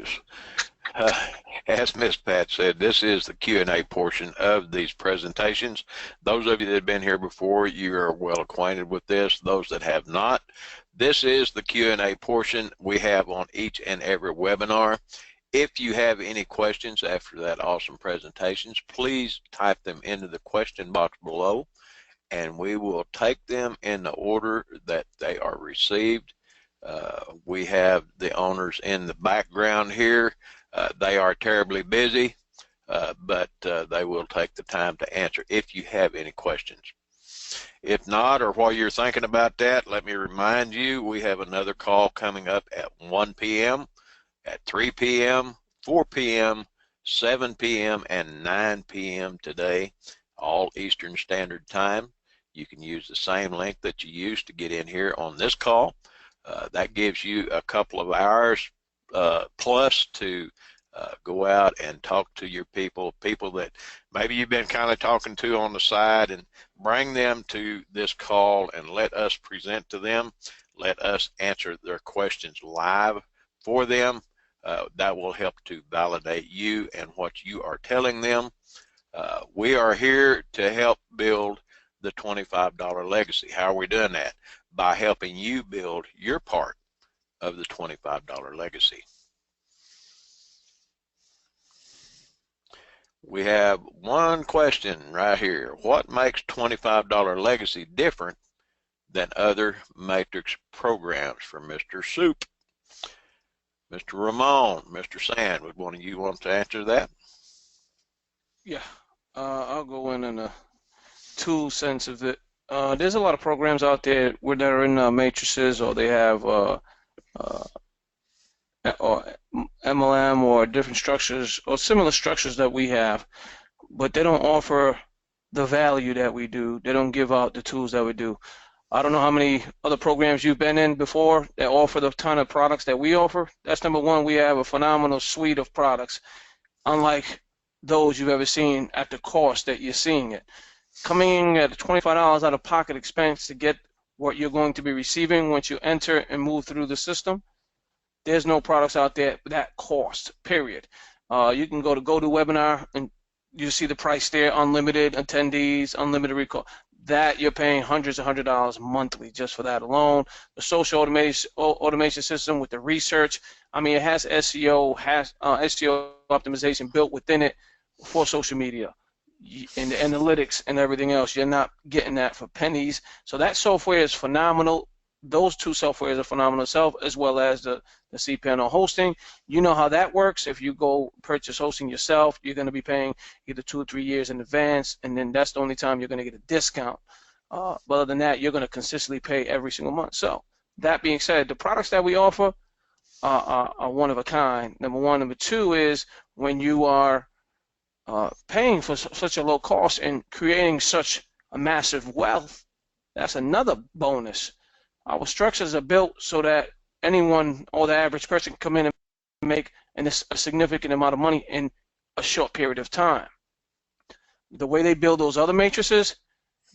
focus. Uh, as Miss Pat said, this is the Q&A portion of these presentations. Those of you that have been here before, you are well acquainted with this. Those that have not, this is the Q&A portion we have on each and every webinar. If you have any questions after that awesome presentations, please type them into the question box below, and we will take them in the order that they are received. We have the owners in the background here. They are terribly busy, but they will take the time to answer if you have any questions. If not, or while you're thinking about that, let me remind you, we have another call coming up at 1 p.m., at 3 p.m., 4 p.m., 7 p.m., and 9 p.m. today, all Eastern Standard Time. You can use the same link that you used to get in here on this call. That gives you a couple of hours plus to go out and talk to your people that maybe you've been kind of talking to on the side, and bring them to this call and let us present to them. Let us answer their questions live for them. That will help to validate you and what you are telling them. We are here to help build the $25 legacy. How are we doing that? By helping you build your part of the $25 legacy. We have one question right here. What makes $25 legacy different than other matrix programs? For Mr. Soup, Mr. Ramon, Mr. Sand, would one of you want to answer that? Yeah, I'll go in a tool sense of it. There's a lot of programs out there where they're in matrices, or they have or MLM or different structures or similar structures that we have, but they don't offer the value that we do. They don't give out the tools that we do. I don't know how many other programs you've been in before that offer the ton of products that we offer. That's number one. We have a phenomenal suite of products, unlike those you've ever seen at the cost that you're seeing it. Coming in at $25 out of pocket expense to get what you're going to be receiving once you enter and move through the system. There's no products out there that cost, period. You can go to GoToWebinar and you see the price there, unlimited attendees, unlimited recall. That you're paying hundreds of $100 monthly just for that alone. The social automation system with the research, I mean, it has SEO, SEO optimization built within it for social media and the analytics and everything else. You're not getting that for pennies. So that software is phenomenal. Those two softwares are phenomenal itself, as well as the cPanel hosting. You know how that works. If you go purchase hosting yourself, you're going to be paying either 2 or 3 years in advance, and then that's the only time you're going to get a discount. But other than that, you're going to consistently pay every single month. So that being said, the products that we offer are one of a kind. Number one. Number two is when you are paying for such a low cost and creating such a massive wealth, that's another bonus. Our structures are built so that anyone or the average person can come in and make a significant amount of money in a short period of time. The way they build those other matrices,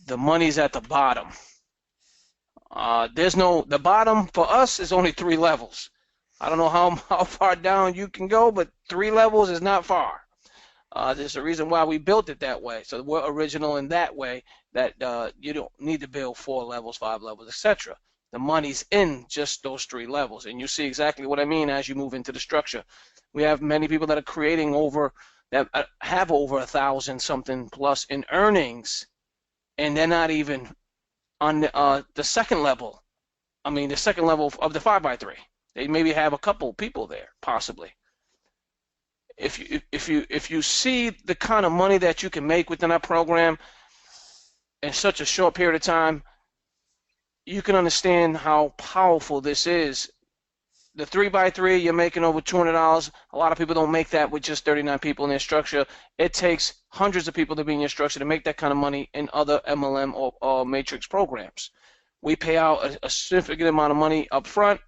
the money's at the bottom. The bottom for us is only 3 levels. I don't know how far down you can go, but 3 levels is not far. There's a reason why we built it that way. So we're original in that way, that you don't need to build 4 levels, 5 levels, etc. The money's in just those 3 levels, and you see exactly what I mean as you move into the structure. We have many people that are creating that have over 1,000 something plus in earnings, and they're not even on the second level. I mean, the second level of the 5x3. They maybe have a couple people there, possibly. If you see the kind of money that you can make within our program in such a short period of time, you can understand how powerful this is. The 3x3, you're making over $200. A lot of people don't make that with just 39 people in their structure. It takes hundreds of people to be in your structure to make that kind of money in other MLM or matrix programs. We pay out a significant amount of money up front.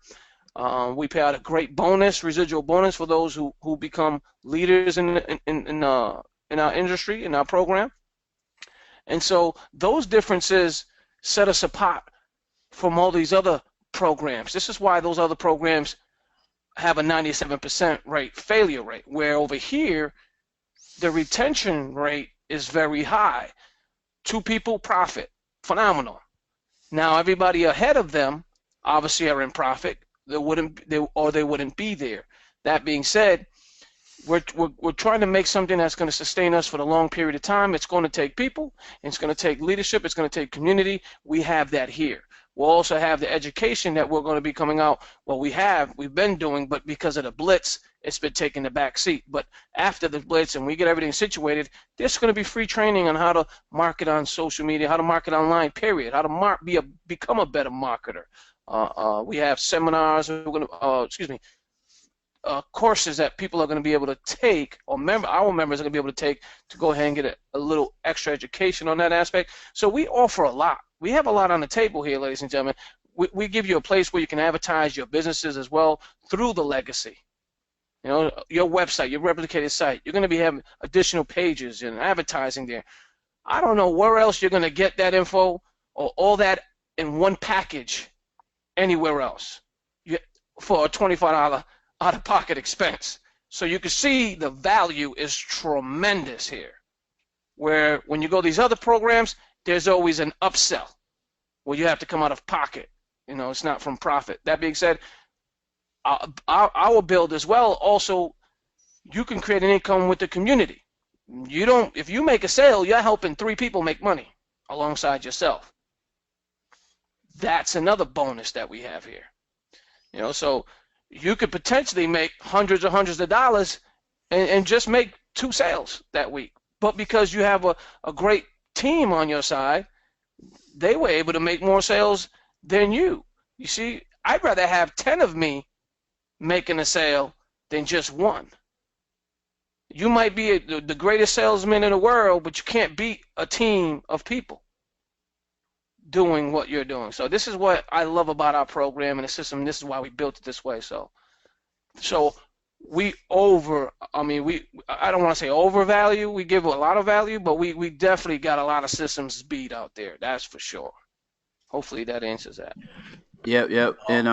We pay out a great bonus, residual bonus, for those who become leaders in our industry, in our program. And so those differences set us apart from all these other programs. This is why those other programs have a 97% failure rate, where over here the retention rate is very high. 2 people profit, phenomenal. Now everybody ahead of them obviously are in profit. They wouldn't be there. That being said, we're trying to make something that's going to sustain us for the long period of time. It's going to take people, it's going to take leadership, it's going to take community. We have that here. We'll also have the education that we're going to be coming out. Well, we've been doing, but because of the blitz, it's been taking the back seat. But after the blitz and we get everything situated, there's going to be free training on how to market on social media, how to market online, period, how to become a better marketer. We have seminars, courses that people are going to be able to take, or our members are going to be able to take, to go ahead and get a little extra education on that aspect. So we offer a lot. We have a lot on the table here, ladies and gentlemen. We give you a place where you can advertise your businesses as well through the legacy. You know, your website, your replicated site. You're going to be having additional pages and advertising there. I don't know where else you're going to get that info or all that in one package anywhere else for a $25 out-of-pocket expense. So you can see the value is tremendous here. Where when you go these other programs, there's always an upsell where you have to come out of pocket. You know, it's not from profit. That being said, our build as well, also, you can create an income with the community. If you make a sale, you're helping 3 people make money alongside yourself. That's another bonus that we have here. You know, so you could potentially make hundreds of dollars and just make 2 sales that week. But because you have a great team on your side, they were able to make more sales than you. You see, I'd rather have 10 of me making a sale than just 1. You might be the greatest salesman in the world, but you can't beat a team of people doing what you're doing. So this is what I love about our program and the system. This is why we built it this way. So I don't want to say overvalue. We give a lot of value, but we definitely got a lot of systems beat out there. That's for sure. Hopefully that answers that. Yep. And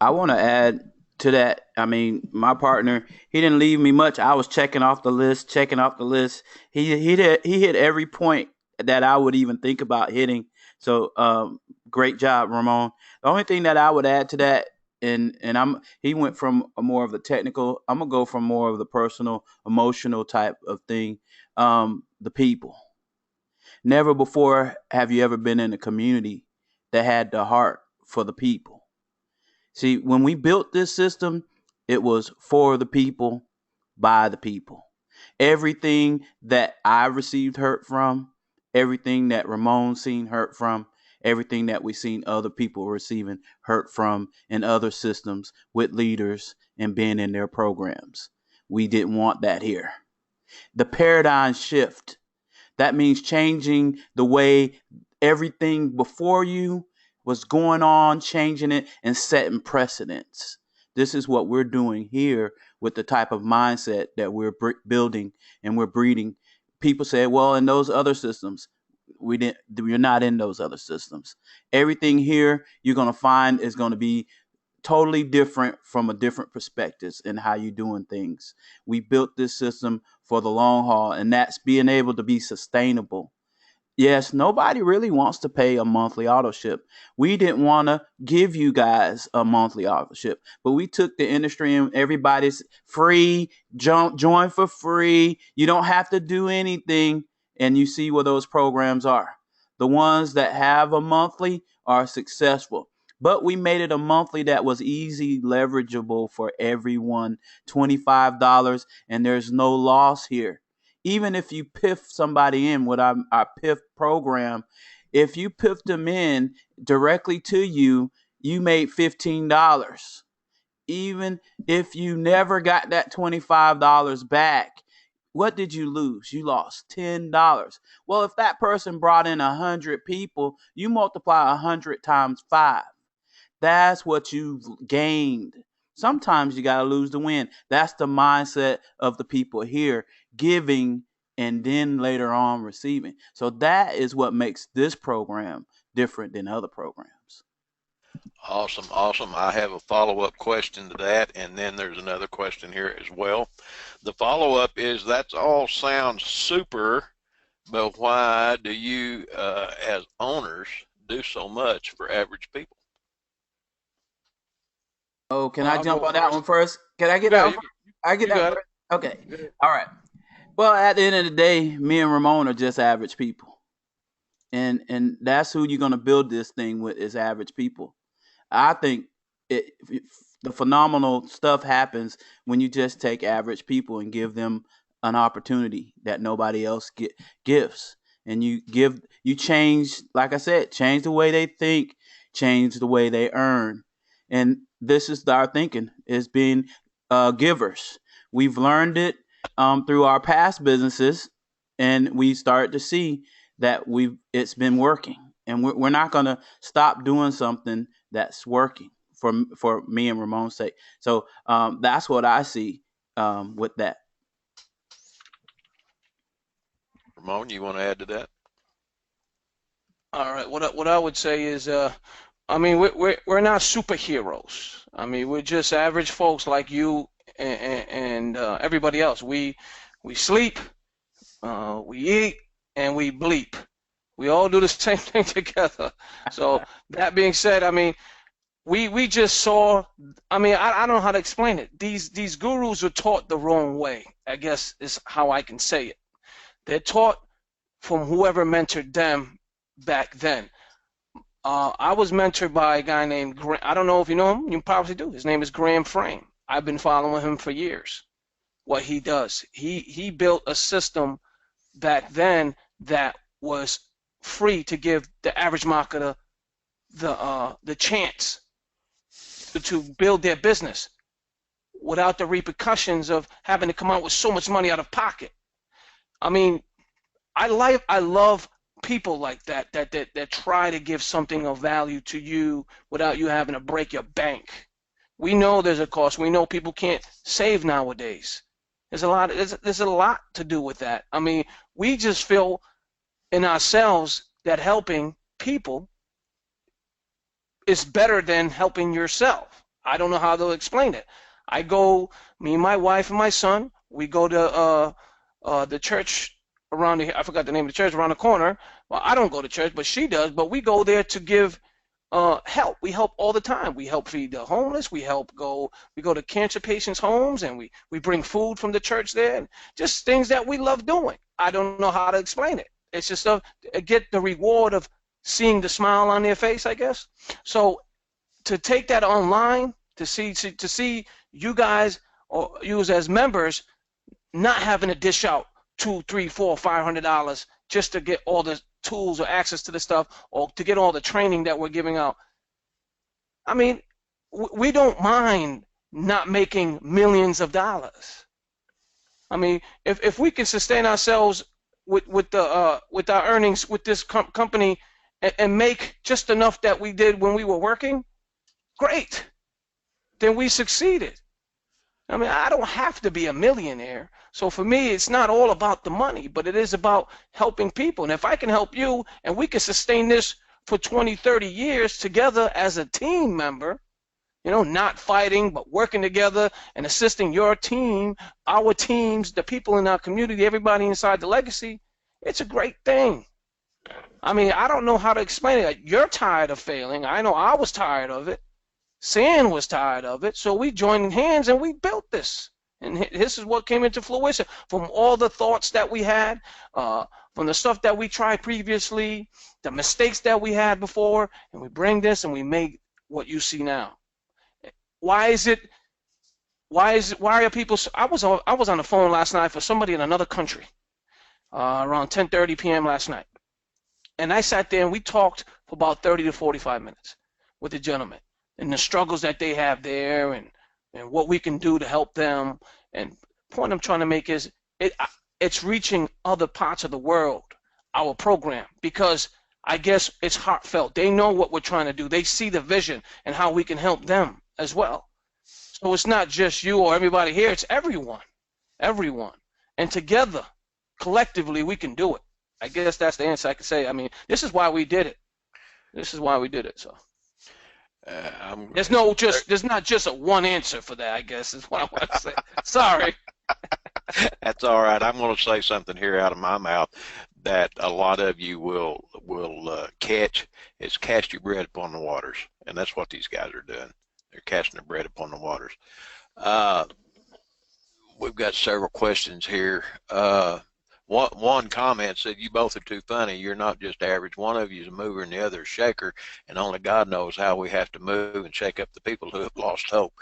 I want to add to that. I mean, my partner, he didn't leave me much. I was checking off the list. He hit every point that I would even think about hitting. So great job, Ramon. The only thing that I would add to that, and he went from more of the technical. I'm gonna go from more of the personal, emotional type of thing. The people. Never before have you ever been in a community that had the heart for the people. See, when we built this system, it was for the people, by the people. Everything that I received hurt from, everything that Ramon seen hurt from, everything that we seen other people receiving hurt from in other systems with leaders and being in their programs. We didn't want that here. The paradigm shift. That means changing the way everything before you was going on, changing it and setting precedents. This is what we're doing here with the type of mindset that we're building and we're breeding. People say, well, in those other systems, we're not in those other systems. Everything here you're going to find is going to be totally different from a different perspectives in how you're doing things. We built this system for the long haul, and that's being able to be sustainable. Yes, nobody really wants to pay a monthly auto ship. We didn't want to give you guys a monthly auto ship, but we took the industry and everybody's free, join for free. You don't have to do anything. And you see where those programs are. The ones that have a monthly are successful. But we made it a monthly that was easy, leverageable for everyone. $25, and there's no loss here. Even if you piff somebody in with our PIF program, if you piffed them in directly to you, you made $15. Even if you never got that $25 back, what did you lose? You lost $10. Well, if that person brought in 100 people, you multiply 100 times 5. That's what you've gained. Sometimes you got to lose to win. That's the mindset of the people here, giving and then later on receiving. So that is what makes this program different than other programs. Awesome, awesome. I have a follow-up question to that, and then there's another question here as well. The follow-up is that's all sounds super, but why do you, as owners, do so much for average people? Oh, can I I'll jump go on that one first. first? Can I get that Yeah, one first? I get you that got it. first? Okay. Go ahead. All right. Well, at the end of the day, me and Ramon are just average people. And that's who you're gonna build this thing with is average people. I think the phenomenal stuff happens when you just take average people and give them an opportunity that nobody else gives, and you change, like I said, change the way they think, change the way they earn, and this is our thinking is being givers. We've learned it through our past businesses, and we start to see that it's been working, and we're not going to stop doing something that's working for me and Ramon's sake. So that's what I see with that. Ramon, you want to add to that? All right. What I would say is, I mean, we're not superheroes. I mean, we're just average folks like you and everybody else. We sleep, we eat, and we bleep. We all do the same thing together. So that being said, I mean, we just saw. I mean, I don't know how to explain it. These gurus are taught the wrong way, I guess is how I can say it. They're taught from whoever mentored them back then. I was mentored by a guy named I don't know if you know him. You probably do. His name is Graham Frame. I've been following him for years. What he does, he built a system back then that was free to give the average marketer the chance to build their business without the repercussions of having to come out with so much money out of pocket. I mean, I love people like that try to give something of value to you without you having to break your bank. We know there's a cost. We know people can't save nowadays. There's a lot to do with that. I mean, we just feel in ourselves that helping people is better than helping yourself. I don't know how to explain it. I go, me, my wife, and my son. We go to the church around the. I forgot the name of the church around the corner. Well, I don't go to church, but she does. But we go there to give help. We help all the time. We help feed the homeless. We go to cancer patients' homes, and we bring food from the church there. And just things that we love doing. I don't know how to explain it. It's just get the reward of seeing the smile on their face, I guess. So to take that online, to see you guys or you as members not having to dish out two, three, four, $500 just to get all the tools or access to the stuff or to get all the training that we're giving out. I mean, we don't mind not making millions of dollars. I mean, if we can sustain ourselves with our earnings with this company and make just enough that we did when we were working, great. Then we succeeded. I mean, I don't have to be a millionaire. So for me, it's not all about the money, but it is about helping people. And if I can help you and we can sustain this for 20, 30 years together as a team member, not fighting, but working together and assisting your team, our teams, the people in our community, everybody inside the legacy, it's a great thing. I mean, I don't know how to explain it. You're tired of failing. I know I was tired of it. Sand was tired of it, so we joined hands and we built this. And this is what came into fruition from all the thoughts that we had, from the stuff that we tried previously, the mistakes that we had before, and we bring this and we make what you see now. Why are people? I was on the phone last night for somebody in another country, around 10:30 p.m. last night, and I sat there and we talked for about 30 to 45 minutes with the gentleman and the struggles that they have there and what we can do to help them. And the point I'm trying to make is it's reaching other parts of the world, our program, because I guess it's heartfelt. They know what we're trying to do. They see the vision and how we can help them as well. So it's not just you or everybody here. It's everyone. And together, collectively, we can do it. I guess that's the answer I can say. I mean, this is why we did it. So. I'm, There's not just a one answer for that, I guess is what I want to say. Sorry. that's all right. I'm going to say something here out of my mouth that a lot of you will catch. Is cast your bread upon the waters, and that's what these guys are doing. They're casting their bread upon the waters. Uh, we've got several questions here. One comment said, "You both are too funny. You're not just average. One of you is a mover and the other is a shaker, and only God knows how we have to move and shake up the people who have lost hope."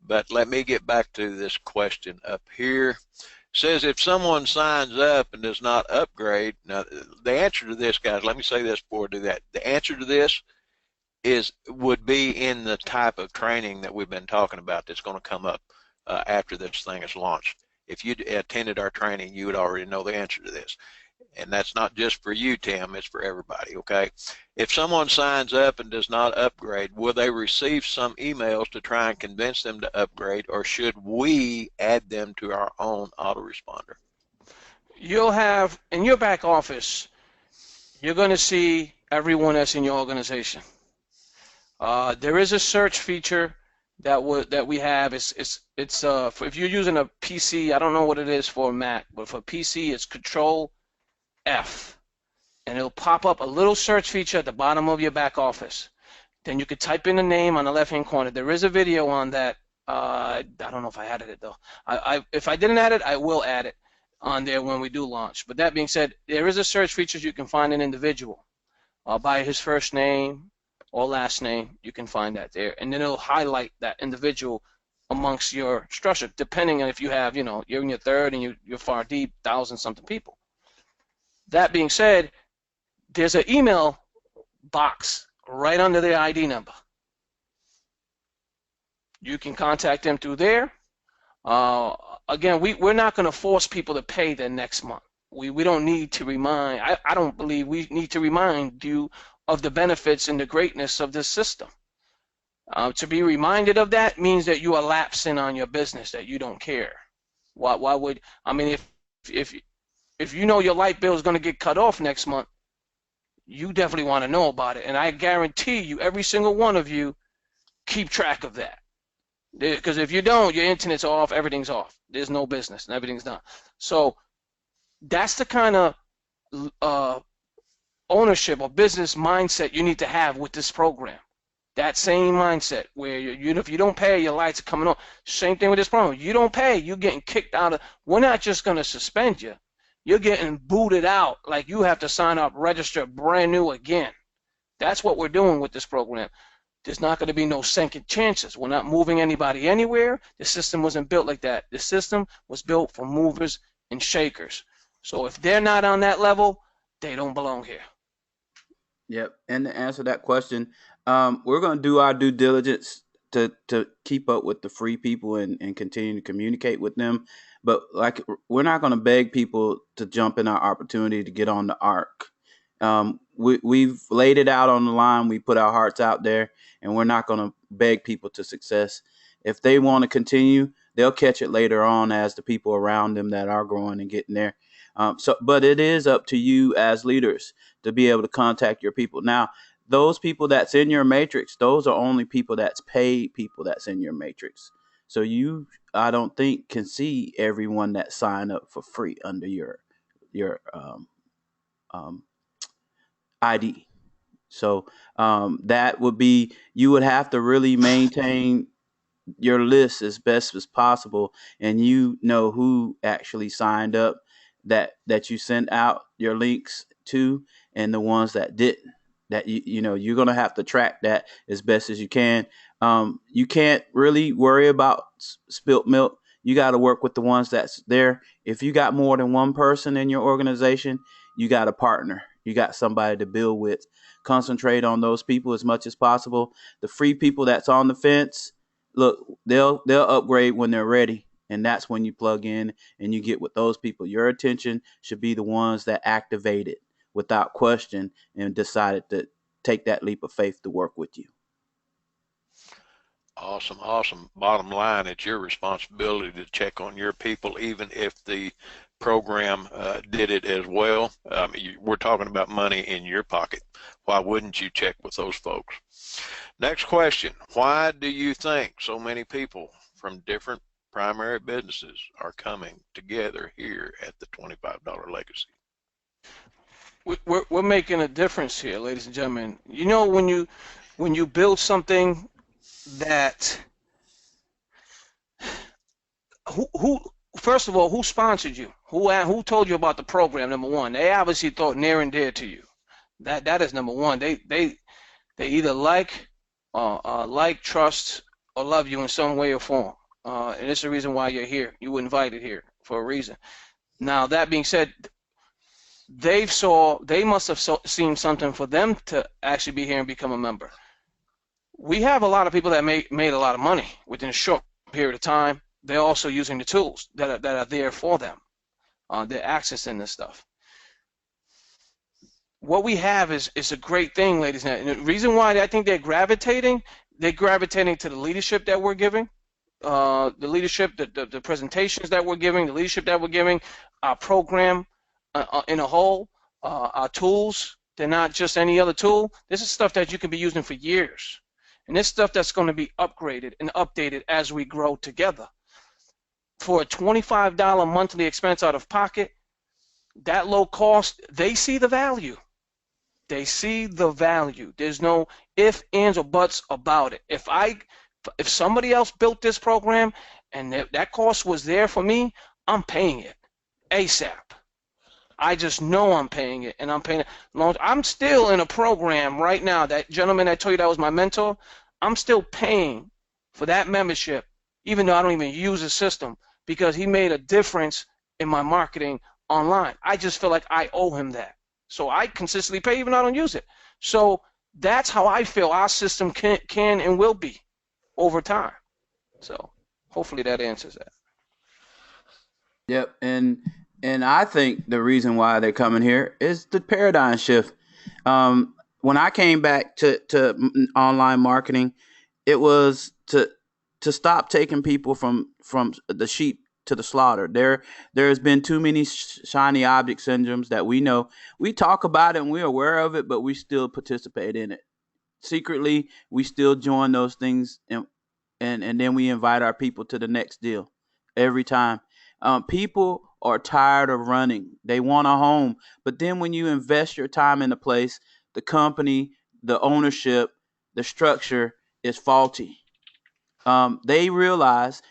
But let me get back to this question up here. It says, if someone signs up and does not upgrade, now the answer to this, guys, let me say this before I do that. The answer to this would be in the type of training that we've been talking about that's going to come up after this thing is launched. If you attended our training, you would already know the answer to this. And that's not just for you, Tim, it's for everybody, okay? If someone signs up and does not upgrade, will they receive some emails to try and convince them to upgrade, or should we add them to our own autoresponder? You'll have, in your back office, you're going to see everyone that's in your organization. There is a search feature that we have. If you're using a PC, I don't know what it is for a Mac, but for PC it's Control F, and it'll pop up a little search feature at the bottom of your back office. Then you could type in the name on the left-hand corner. There is a video on that. I don't know if I added it though. If I didn't add it, I will add it on there when we do launch. But that being said, there is a search feature. You can find an individual by his first name or last name. You can find that there, and then it'll highlight that individual amongst your structure, depending on if you have, you're in your third and you're far deep, 1,000-something people. That being said, there's an email box right under their ID number. You can contact them through there. Again, we're not going to force people to pay their next month. We don't need to remind, I don't believe we need to remind you of the benefits and the greatness of this system. To be reminded of that means that you are lapsing on your business, that you don't care. Why would, I mean, if you know your light bill is going to get cut off next month, you definitely want to know about it. And I guarantee you, every single one of you keep track of that. Because if you don't, your internet's off, everything's off. There's no business and everything's done. So that's the kind of ownership or business mindset you need to have with this program. That same mindset where if you don't pay, your lights are coming on. Same thing with this program. You don't pay, you're getting kicked out of. We're not just going to suspend you. You're getting booted out. Like you have to sign up, register brand new again. That's what we're doing with this program. There's not going to be no second chances. We're not moving anybody anywhere. The system wasn't built like that. The system was built for movers and shakers. So if they're not on that level, they don't belong here. Yep. And to answer that question, we're going to do our due diligence to keep up with the free people and continue to communicate with them. But we're not going to beg people to jump in our opportunity to get on the arc. We've laid it out on the line. We put our hearts out there, and we're not going to beg people to success. If they want to continue, they'll catch it later on as the people around them that are growing and getting there. But it is up to you as leaders to be able to contact your people. Now, those people that's in your matrix, those are only people that's paid people that's in your matrix. So I don't think, can see everyone that signed up for free under your ID. So that would be, you would have to really maintain your list as best as possible, and you know who actually signed up that you sent out your links to, and the ones that didn't. That you're gonna have to track that as best as you can. You can't really worry about spilt milk. You got to work with the ones that's there. If you got more than one person in your organization, you got a partner. You got somebody to build with. Concentrate on those people as much as possible. The free people that's on the fence, look, they'll upgrade when they're ready. And that's when you plug in and you get with those people. Your attention should be the ones that activated without question and decided to take that leap of faith to work with you. Awesome. Bottom line, it's your responsibility to check on your people, even if the program did it as well. We're talking about money in your pocket. Why wouldn't you check with those folks? Next question. Why do you think so many people from different primary businesses are coming together here at the $25 Legacy? We're making a difference here, ladies and gentlemen. You know, when you build something that who first of all, who sponsored you? Who told you about the program? Number one, they obviously thought near and dear to you. That is number one. They either like, trust, or love you in some way or form, and it's the reason why you're here. You were invited here for a reason. Now, that being said, they must have seen something for them to actually be here and become a member. We have a lot of people that made a lot of money within a short period of time. They're also using the tools that are there for them. They're accessing this stuff. What we have is a great thing, ladies and gentlemen. The reason why I think they're gravitating to the leadership that we're giving, the leadership, the presentations that we're giving, the leadership that we're giving, our program in a whole, our tools. They're not just any other tool. This is stuff that you can be using for years. And this stuff that's going to be upgraded and updated as we grow together. For a $25 monthly expense out of pocket, that low cost, they see the value. They see the value. There's no ifs, ands, or buts about it. If somebody else built this program and that cost was there for me, I'm paying it ASAP. I just know I'm paying it, and I'm paying it. I'm still in a program right now. That gentleman I told you that was my mentor, I'm still paying for that membership, even though I don't even use the system, because he made a difference in my marketing online. I just feel like I owe him that. So I consistently pay even though I don't use it. So that's how I feel our system can and will be over time. So hopefully that answers that. Yep, and I think the reason why they're coming here is the paradigm shift. When I came back to online marketing, it was to stop taking people from the sheep to the slaughter. There's been too many shiny object syndromes that we know. We talk about it and we're aware of it, but we still participate in it. Secretly, we still join those things, and then we invite our people to the next deal every time. People are tired of running. They want a home. But then when you invest your time in a place, the company, the ownership, the structure is faulty. They realize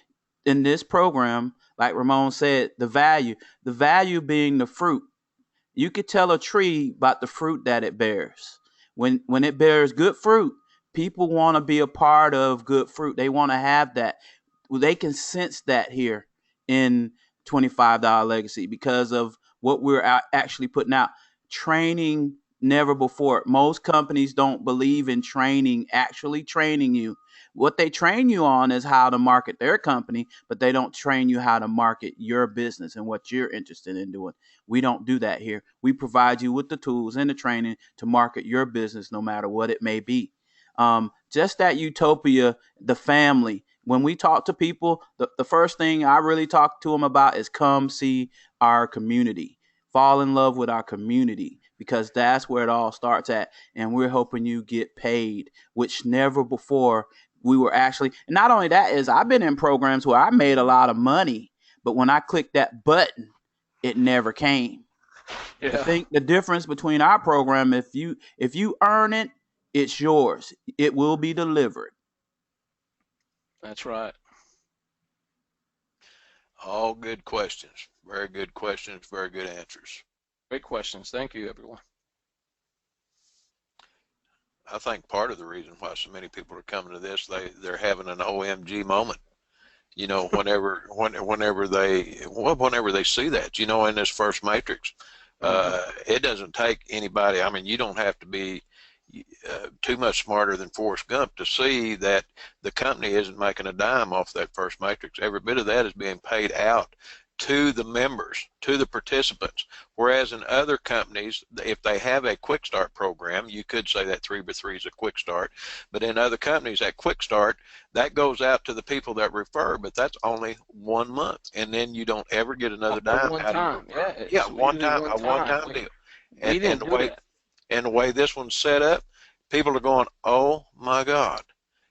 in this program, like Ramon said, the value being the fruit. You could tell a tree about the fruit that it bears. When it bears good fruit, people want to be a part of good fruit. They want to have that. They can sense that here in $25 Legacy because of what we're actually putting out. Training never before. Most companies don't believe in actually training you. What they train you on is how to market their company, but they don't train you how to market your business and what you're interested in doing. We don't do that here. We provide you with the tools and the training to market your business no matter what it may be. Just that utopia, the family. When we talk to people, the first thing I really talk to them about is come see our community. Fall in love with our community, because that's where it all starts at. And we're hoping you get paid, which never before we were actually. And not only that is I've been in programs where I made a lot of money, but when I clicked that button, it never came. Yeah. I think the difference between our program, if you earn it, it's yours. It will be delivered. That's right. All good questions. Very good questions. Very good answers. Great questions. Thank you, everyone. I think part of the reason why so many people are coming to this, they're having an OMG moment. You know, whenever they see that, you know, in this first matrix, it doesn't take anybody. I mean, you don't have to be too much smarter than Forrest Gump to see that the company isn't making a dime off that first matrix. Every bit of that is being paid out to the members, to the participants. Whereas in other companies, if they have a quick start program, you could say that 3x3 is a quick start. But in other companies, that quick start, that goes out to the people that refer, but that's only 1 month. And then you don't ever get another dime One out of time, your yeah, referral. Yeah, it's usually a one-time We, deal. we And didn't do that. the way this one's set up, people are going, oh my God.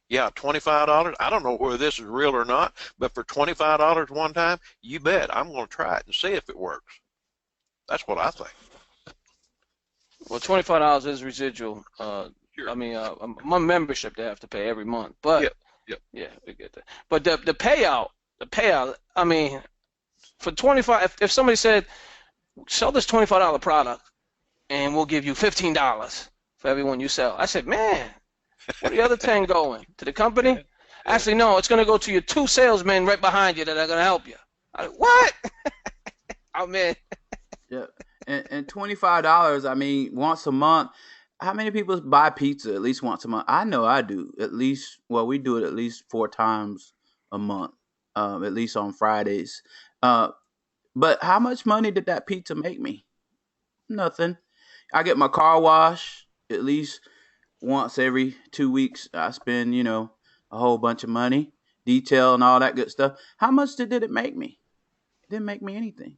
Yeah, $25. I don't know whether this is real or not, but for $25 one time, you bet I'm going to try it and see if it works. That's what I think. Well, $25 is residual. Sure. I mean, my membership they have to pay every month, but Yep. yeah, we get that. But the payout, I mean, for 25, if somebody said, sell this $25 product, and we'll give you $15 for every one you sell, I said, man, where the other 10 going? To the company? Actually, no, it's going to go to your 2 salesmen right behind you that are going to help you. What? Oh, man. Yeah, and $25. I mean, once a month. How many people buy pizza at least once a month? I know I do. At least, well, we do it at least 4 times a month. At least on Fridays. But how much money did that pizza make me? Nothing. I get my car wash at least once every 2 weeks. I spend, a whole bunch of money, detail and all that good stuff. How much did it make me? It didn't make me anything.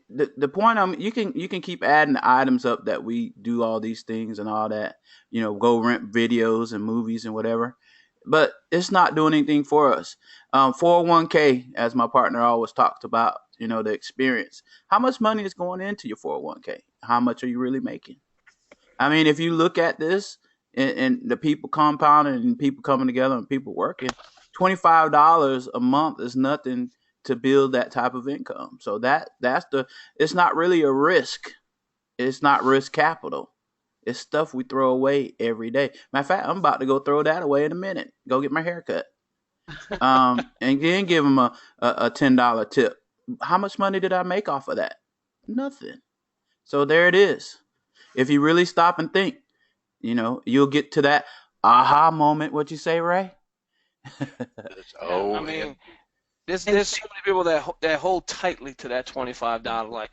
The point you can keep adding the items up that we do all these things and all that, go rent videos and movies and whatever, but it's not doing anything for us. 401k, as my partner always talked about, the experience. How much money is going into your 401k? How much are you really making? I mean, if you look at this and the people compounding and people coming together and people working, $25 a month is nothing to build that type of income. So it's not really a risk. It's not risk capital. It's stuff we throw away every day. Matter of fact, I'm about to go throw that away in a minute. Go get my hair cut. And then give them a $10 tip. How much money did I make off of that? Nothing. So there it is. If you really stop and think, you'll get to that aha moment. What you say, Ray? I mean, there's so many people that hold tightly to that $25 like.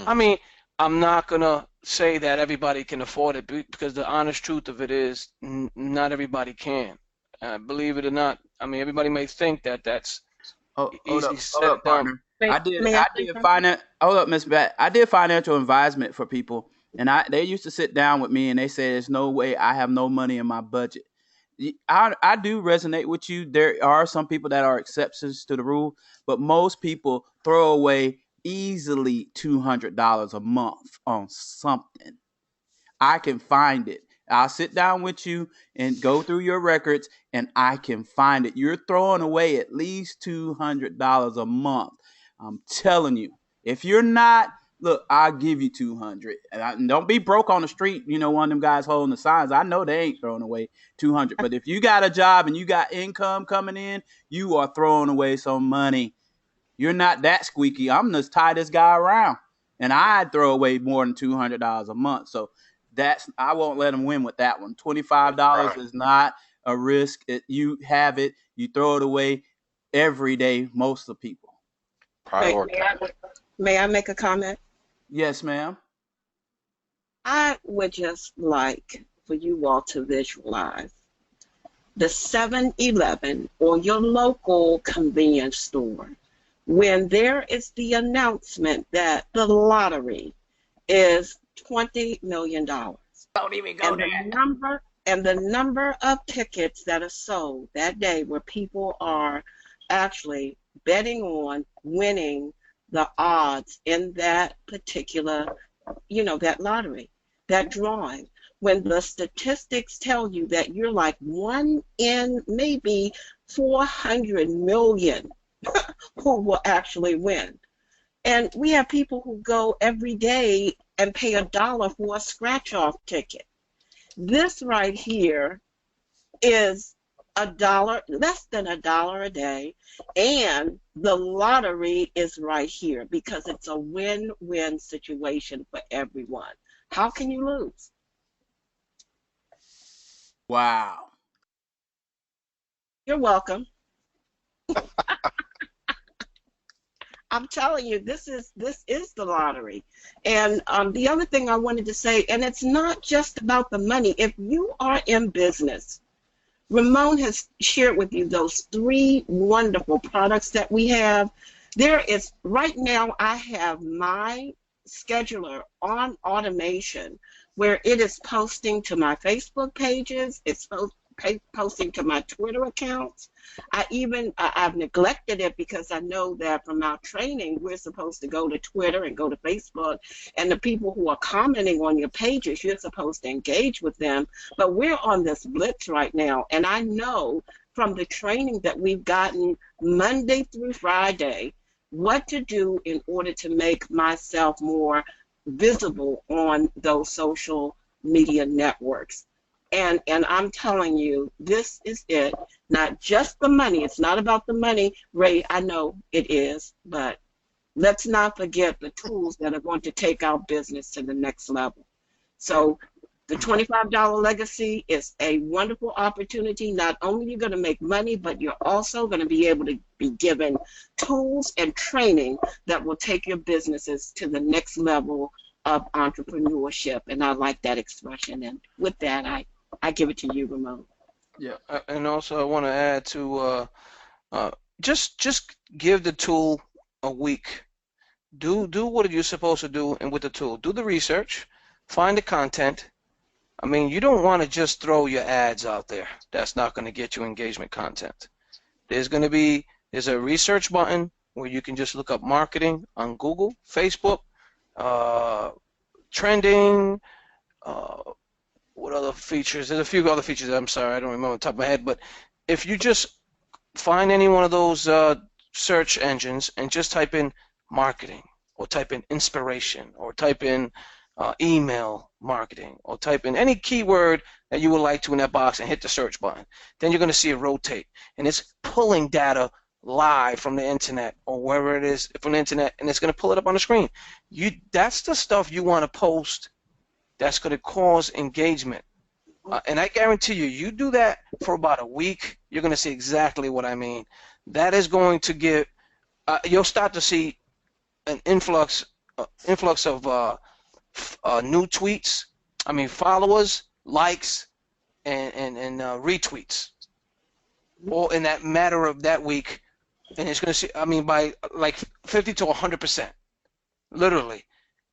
I mean, I'm not gonna say that everybody can afford it because the honest truth of it is not everybody can. Believe it or not, I mean everybody may think that that's easy said partner. I did finance. Hold up, Miss Bat. I did financial advisement for people, and they used to sit down with me and they said, "There's no way I have no money in my budget." I do resonate with you. There are some people that are exceptions to the rule, but most people throw away easily $200 a month on something. I can find it. I'll sit down with you and go through your records, and I can find it. You're throwing away at least $200 a month. I'm telling you. If you're not, look, I'll give you 200. And don't be broke on the street. One of them guys holding the signs. I know they ain't throwing away 200. But if you got a job and you got income coming in, you are throwing away some money. You're not that squeaky. I'm the tightest guy around, and I'd throw away more than $200 a month. So I won't let them win with that one. $25 is not a risk. You have it. You throw it away every day. Most of the people. May I make a comment? Yes, ma'am. I would just like for you all to visualize the 7-Eleven or your local convenience store when there is the announcement that the lottery is $20 million. Don't even go there. The number of tickets that are sold that day where people are actually betting on winning the odds in that particular, that lottery, that drawing. When the statistics tell you that you're like 1 in maybe 400 million who will actually win. And we have people who go every day and pay $1 for a scratch-off ticket. This right here is $1, less than $1 a day, and the lottery is right here because it's a win-win situation for everyone. How can you lose? Wow. You're welcome. I'm telling you, this is the lottery. And the other thing I wanted to say, and it's not just about the money. If you are in business, Ramon has shared with you those three wonderful products that we have. There is, right now, I have my scheduler on automation where it is posting to my Facebook pages, it's posting to my Twitter accounts. I've neglected it because I know that from our training, we're supposed to go to Twitter and go to Facebook, and the people who are commenting on your pages, you're supposed to engage with them. But we're on this blitz right now, and I know from the training that we've gotten Monday through Friday what to do in order to make myself more visible on those social media networks. And I'm telling you, this is it. Not just the money. It's not about the money, Ray. I know it is, but let's not forget the tools that are going to take our business to the next level. So the $25 legacy is a wonderful opportunity. Not only are you going to make money, but you're also going to be able to be given tools and training that will take your businesses to the next level of entrepreneurship. And I like that expression. And with that, I give it to you, Ramon. Yeah, and also I want to add to just give the tool a week. Do what you're supposed to do, and with the tool, do the research, find the content. I mean, you don't want to just throw your ads out there. That's not going to get you engagement content. There's a research button where you can just look up marketing on Google, Facebook, trending. What other features? There's a few other features. I'm sorry, I don't remember on the top of my head. But if you just find any one of those search engines and just type in marketing, or type in inspiration, or type in email marketing, or type in any keyword that you would like to in that box and hit the search button, then you're going to see it rotate. And it's pulling data live from the internet or wherever it is from the internet, and it's going to pull it up on the screen. That's the stuff you want to post that's going to cause engagement. And I guarantee you, you do that for about a week, you're going to see exactly what I mean. That is going to give, you'll start to see an influx of new tweets, followers, likes, and retweets, all in that matter of that week. And it's going to see, by like 50 to 100%, literally.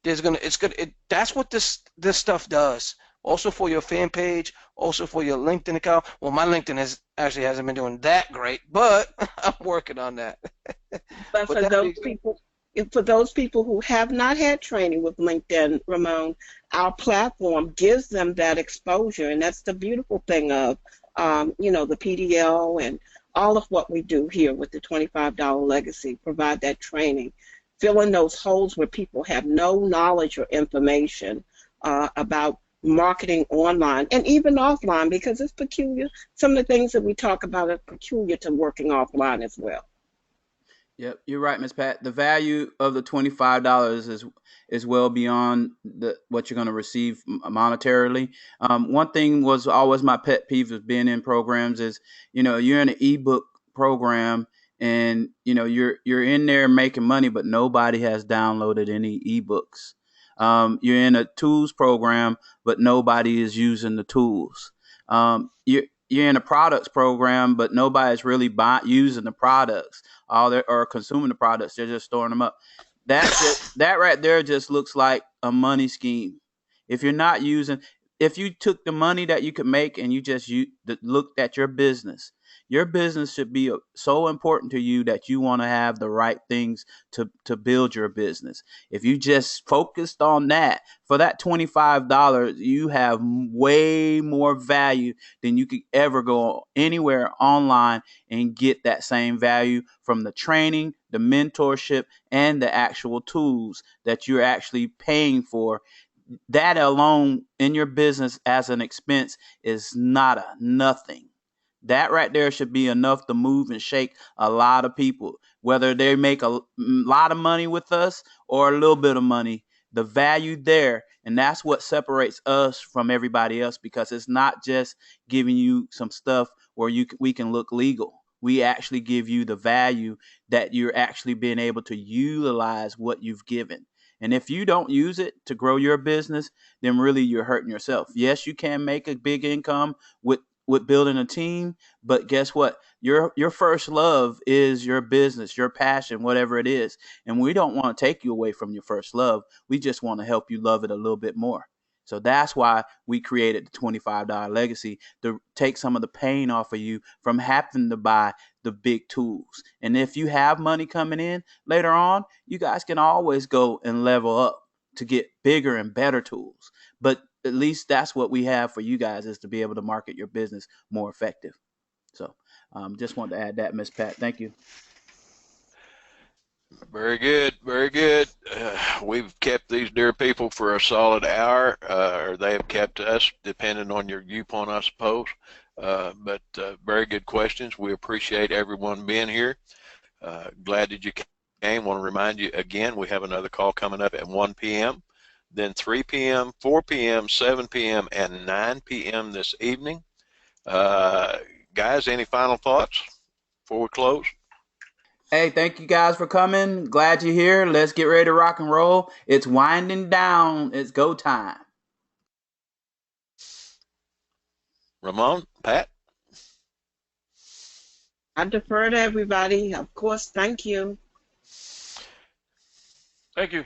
That's what this stuff does. Also for your fan page, also for your LinkedIn account. Well, my LinkedIn hasn't been doing that great, but I'm working on that. But for those people who have not had training with LinkedIn, Ramon, our platform gives them that exposure, and that's the beautiful thing of the PDL and all of what we do here with the $25 legacy, provide that training, fill in those holes where people have no knowledge or information about marketing online and even offline, because it's peculiar. Some of the things that we talk about are peculiar to working offline as well. Yep, you're right, Ms. Pat. The value of the $25 is well beyond what you're going to receive monetarily. One thing was always my pet peeve of being in programs is, you're in an ebook program and you're in there making money, but nobody has downloaded any ebooks. You're in a tools program, but nobody is using the tools. You're in a products program, but nobody's really using the products. Or consuming the products. They're just storing them up. That right there just looks like a money scheme. If you took the money that you could make and you just looked at your business should be so important to you that you want to have the right things to build your business. If you just focused on that, for that $25, you have way more value than you could ever go anywhere online and get that same value from the training, the mentorship, and the actual tools that you're actually paying for. That alone in your business as an expense is nothing. That right there should be enough to move and shake a lot of people, whether they make a lot of money with us or a little bit of money. The value there, and that's what separates us from everybody else, because it's not just giving you some stuff where we can look legal. We actually give you the value that you're actually being able to utilize what you've given. And if you don't use it to grow your business, then really you're hurting yourself. Yes, you can make a big income with building a team, but guess what? Your first love is your business, your passion, whatever it is. And we don't want to take you away from your first love. We just want to help you love it a little bit more. So that's why we created the $25 legacy, to take some of the pain off of you from having to buy the big tools. And if you have money coming in later on, you guys can always go and level up to get bigger and better tools. But at least that's what we have for you guys, is to be able to market your business more effective. So just wanted to add that, Miss Pat. Thank you. Very good, very good. We've kept these dear people for a solid hour, or they have kept us, depending on your viewpoint, I suppose. But very good questions. We appreciate everyone being here. Glad that you came. Want to remind you again, we have another call coming up at 1 p.m., then 3 p.m., 4 p.m., 7 p.m., and 9 p.m. this evening. Guys, any final thoughts before we close? Hey, thank you guys for coming. Glad you're here. Let's get ready to rock and roll. It's winding down. It's go time. Ramon, Pat? I defer to everybody. Of course, thank you. Thank you.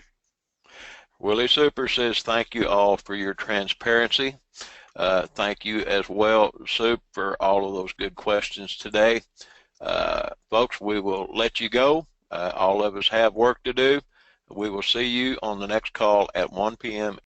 Willie Super says thank you all for your transparency. Thank you as well, Soup, for all of those good questions today. Folks, we will let you go. All of us have work to do. We will see you on the next call at 1 p.m.